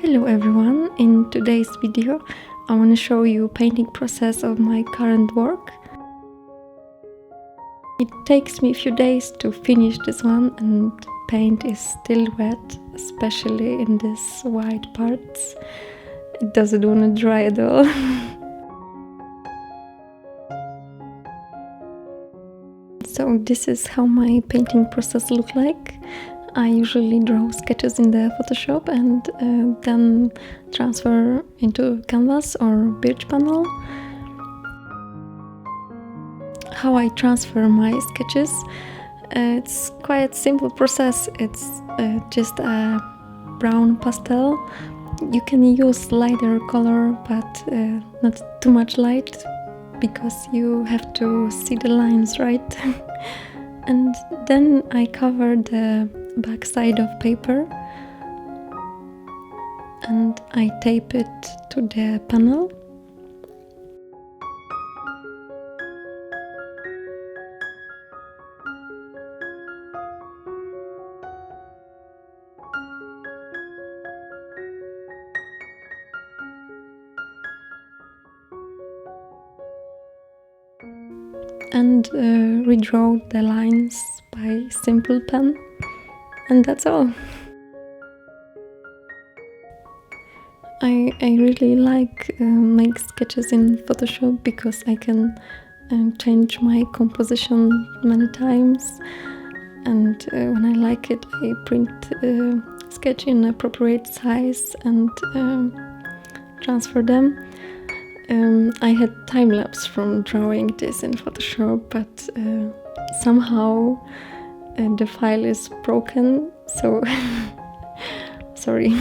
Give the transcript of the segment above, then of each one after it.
Hello everyone, in today's video I want to show you painting process of my current work. It takes me a few days to finish this one and paint is still wet, especially in these white parts. It doesn't want to dry at all. So this is how my painting process looks like. I usually draw sketches in the Photoshop and then transfer into canvas or birch panel. How I transfer my sketches, it's quite simple process. It's just a brown pastel. You can use lighter color, but not too much light, because you have to see the lines, right? And then I cover the back side of paper and I tape it to the panel. And redraw the lines by simple pen, and that's all. I really like make sketches in Photoshop because I can change my composition many times, and when I like it I print sketch in appropriate size and transfer them. I had time-lapse from drawing this in Photoshop, but somehow the file is broken, so sorry.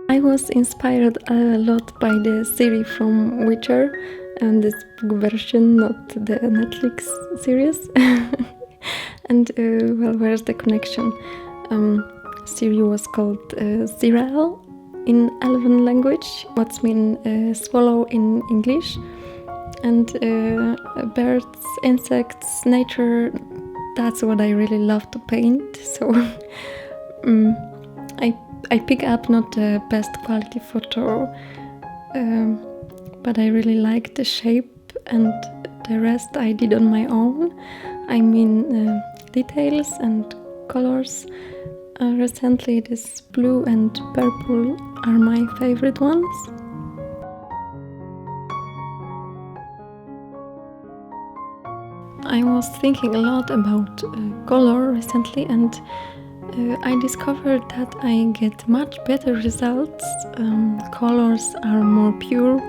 I was inspired a lot by the series from Witcher, and this book version, not the Netflix series. And well, where's the connection? Series was called Zirael in Elven language, what's mean swallow in English. And birds, insects, nature, that's what I really love to paint. So I pick up not the best quality photo, but I really like the shape, and the rest I did on my own. I mean details and colors. Recently this blue and purple are my favorite ones. I was thinking a lot about color recently, and I discovered that I get much better results. Colors are more pure,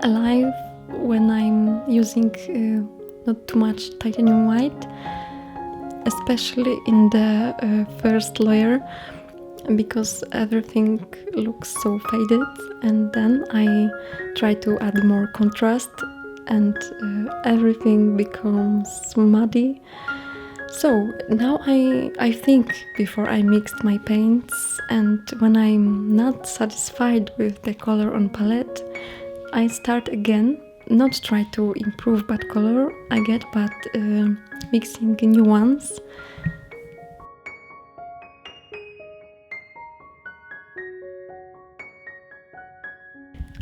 alive when I'm using not too much titanium white, especially in the first layer, because everything looks so faded, and then I try to add more contrast and everything becomes muddy. So now I think before I mixed my paints, and when I'm not satisfied with the color on palette, I start again, not try to improve bad color I get, but mixing new ones.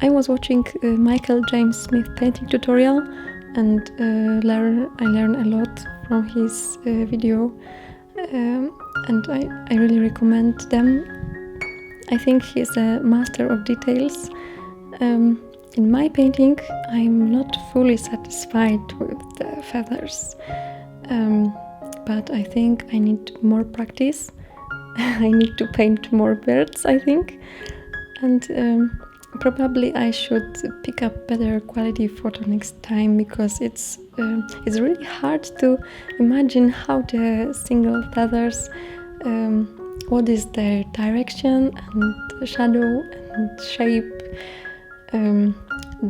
I was watching Michael James Smith painting tutorial, and I learned a lot from his video, and I really recommend them. I think he's a master of details. In my painting I'm not fully satisfied with the feathers, but I think I need more practice. I need to paint more birds, I think, and probably I should pick up better quality photo next time, because it's really hard to imagine how the single feathers, what is their direction and shadow and shape.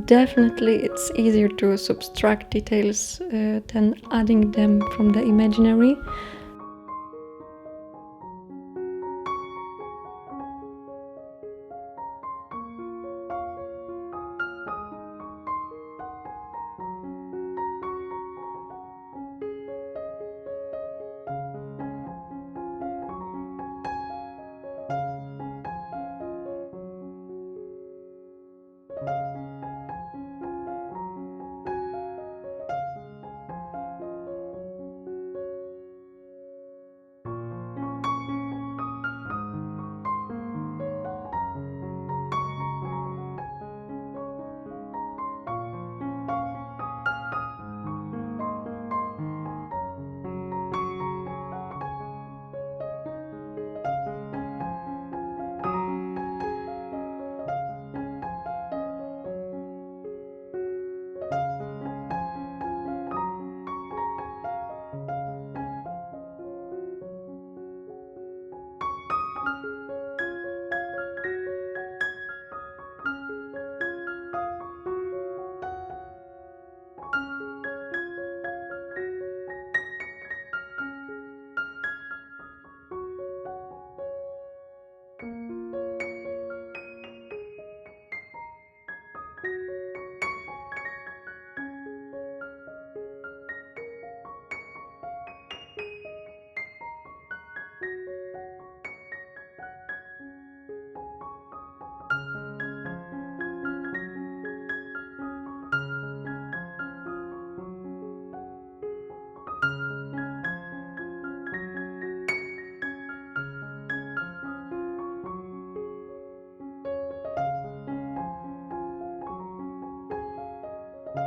Definitely it's easier to subtract details than adding them from the imaginary.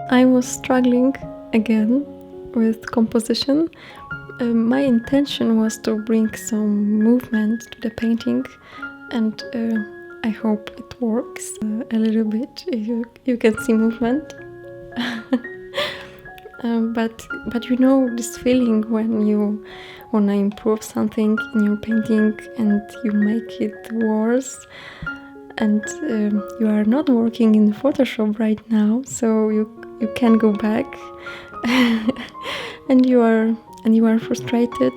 I was struggling again with composition. My intention was to bring some movement to the painting, and I hope it works a little bit. You can see movement. But you know this feeling when you wanna improve something in your painting and you make it worse, and you are not working in Photoshop right now, so you can go back, and you are frustrated.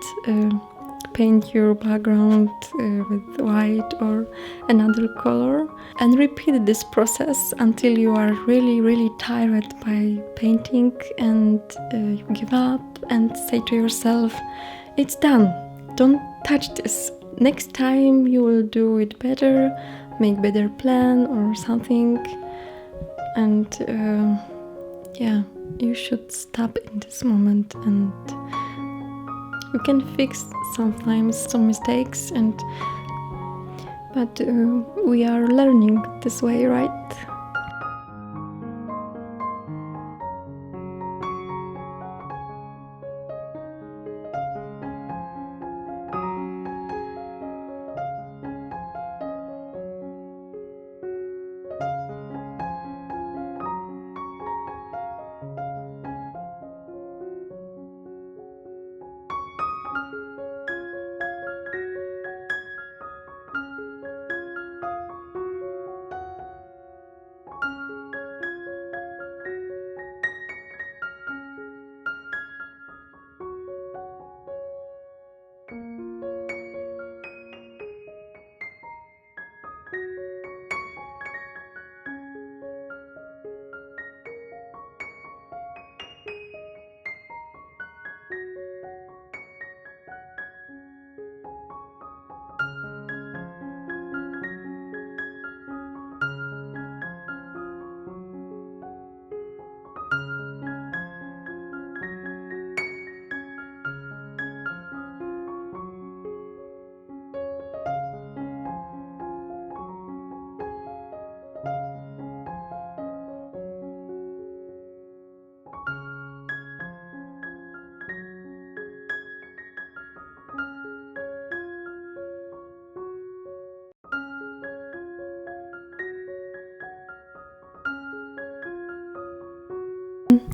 Paint your background with white or another color, and repeat this process until you are really tired by painting, and you give up and say to yourself, it's done, don't touch this, next time you will do it better, make better plan or something. And yeah, you should stop in this moment, and you can fix sometimes some mistakes, but we are learning this way, right?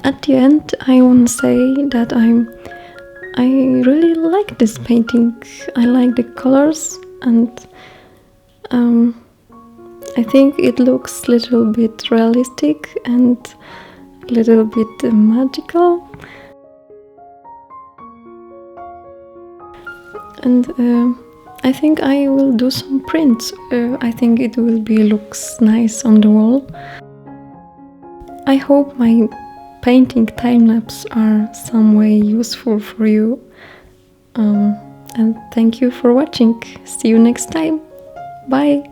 At the end, I want to say that I really like this painting. I like the colors, and I think it looks a little bit realistic and a little bit magical. And I think I will do some prints. I think it will be looks nice on the wall. I hope my painting time-lapse are some way useful for you. And thank you for watching. See you next time. Bye!